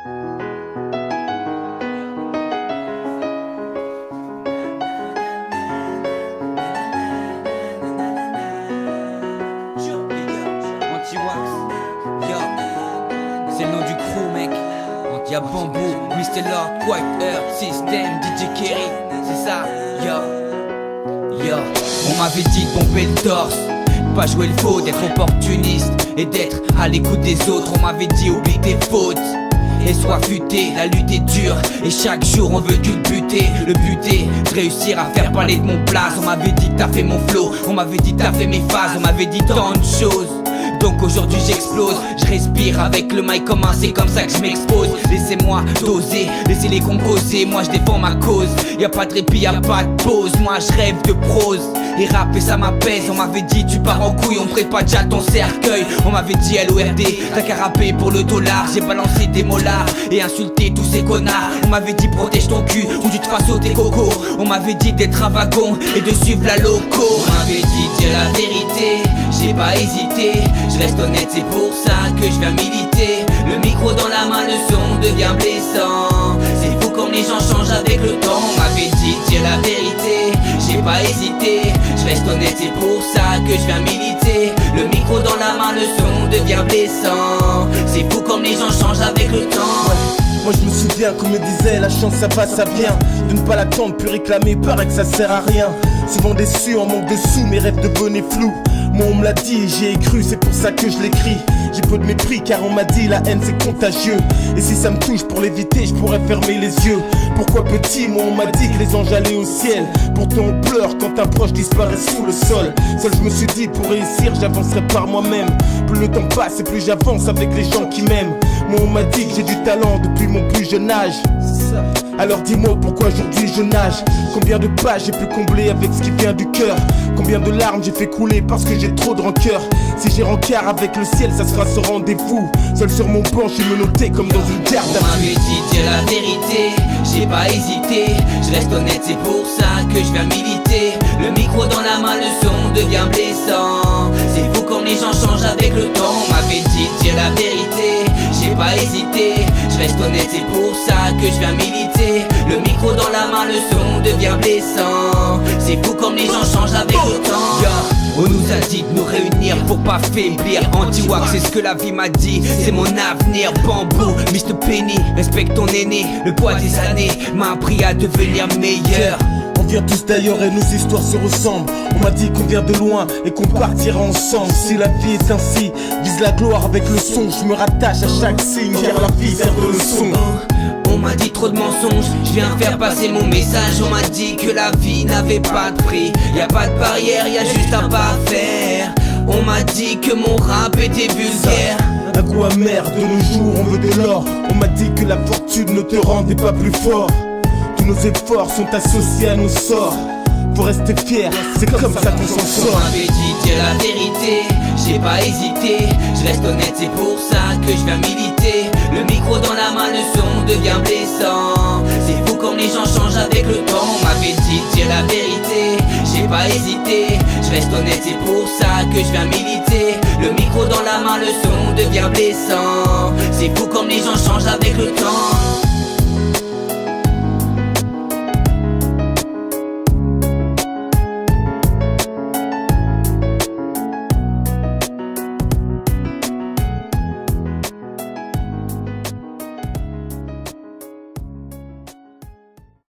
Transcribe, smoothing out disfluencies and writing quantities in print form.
C'est le nom du crew, mec. Y'a Bamboo, Mr. Lord, Quiet Earth, System, DJ Kerry. C'est ça, yo. On m'avait dit de pomper le torse, pas jouer le faux, d'être opportuniste et d'être à l'écoute des autres. On m'avait dit oublie tes fautes et sois futé, la lutte est dure et chaque jour on veut culbuter. Le but est de réussir à faire parler de mon place. On m'avait dit que t'as fait mon flow, on m'avait dit que t'as fait mes phases, on m'avait dit tant de choses. Donc aujourd'hui j'explose, je respire avec le mic comme un, c'est comme ça que je m'expose. Laissez-moi doser, laissez-les composer, moi je défends ma cause. Y'a pas de répit, y'a pas de pause, moi je rêve de prose. Et rapper ça m'apaise, on m'avait dit tu pars en couille, on prépare déjà ton cercueil. On m'avait dit LORD, t'as qu'à rapper pour le dollar. J'ai balancé des molars et insulté tous ces connards. On m'avait dit protège ton cul ou tu te fasses sauter coco. On m'avait dit d'être un wagon et de suivre la loco. On m'avait dit dire la vérité, j'ai pas hésité. Je reste honnête, c'est pour ça que je viens militer. Le micro dans la main, le son devient blessant. C'est fou comme les gens changent avec le temps. On m'avait dit dire la vérité, j'ai pas hésité. Je reste honnête, c'est pour ça que je viens militer. Le micro dans la main, le son devient blessant. C'est fou comme les gens changent avec le temps. Moi je me souviens qu'on me disait la chance ça va ça vient. De ne pas l'attendre puis réclamer paraît que ça sert à rien. Souvent déçu en manque de sous, mes rêves de bonnet flou. Moi on me l'a dit et j'y ai cru, c'est pour ça que je l'écris. J'ai peu de mépris car on m'a dit la haine c'est contagieux. Et si ça me touche pour l'éviter je pourrais fermer les yeux. Pourquoi petit, moi on m'a dit que les anges allaient au ciel. Pourtant on pleure quand un proche disparaît sous le sol. Seul je me suis dit pour réussir j'avancerai par moi-même. Plus le temps passe et plus j'avance avec les gens qui m'aiment. Moi on m'a dit que j'ai du talent depuis mon plus jeune âge. Alors dis-moi pourquoi aujourd'hui je nage. Combien de pages j'ai pu combler avec ce qui vient du cœur. Combien de larmes j'ai fait couler parce que j'ai trop de rancœur. Si j'ai rencard avec le ciel ça sera ce rendez-vous. Seul sur mon banc je suis menotté comme dans une garde à vue. On m'avait dit dire la vérité, j'ai pas hésité. Je reste honnête, c'est pour ça que je viens militer. Le micro dans la main, le son devient blessant. C'est fou comme les gens changent avec le temps. On m'avait dit dire la vérité, j'ai pas hésité. Je reste honnête, c'est pour ça que je viens militer. Le micro dans la main, le son devient blessant. C'est fou comme les gens changent avec le temps. On nous a dit de nous réunir pour pas faiblir. Anti-Wax, c'est ce que la vie m'a dit, c'est mon avenir. Bamboo, Mr. Penny, respecte ton aîné. Le poids des années m'a appris à devenir meilleur. On vient tous d'ailleurs et nos histoires se ressemblent. On m'a dit qu'on vient de loin et qu'on partira ensemble. Si la vie est ainsi, vise la gloire avec le son. Je me rattache à chaque signe car la vie sert de leçon. On m'a dit trop de mensonges, je viens faire passer mon message. On m'a dit que la vie n'avait pas de prix. Y'a pas de barrière, y'a juste un pas à faire. On m'a dit que mon rap était vulgaire. Un goût amer, de nos jours on veut de l'or. On m'a dit que la fortune ne te rendait pas plus fort. Tous nos efforts sont associés à nos sorts. Faut rester fier, c'est comme ça qu'on s'en sort. On m'avait dit dire la vérité, j'ai pas hésité. Je reste honnête, c'est pour ça que je viens militer. Le micro dans la main, le son devient blessant. C'est fou comme les gens changent avec le temps. On m'avait dit dire la vérité, j'ai pas hésité. Je reste honnête, c'est pour ça que je viens militer. Le micro dans la main, le son devient blessant. C'est fou comme les gens changent avec le temps.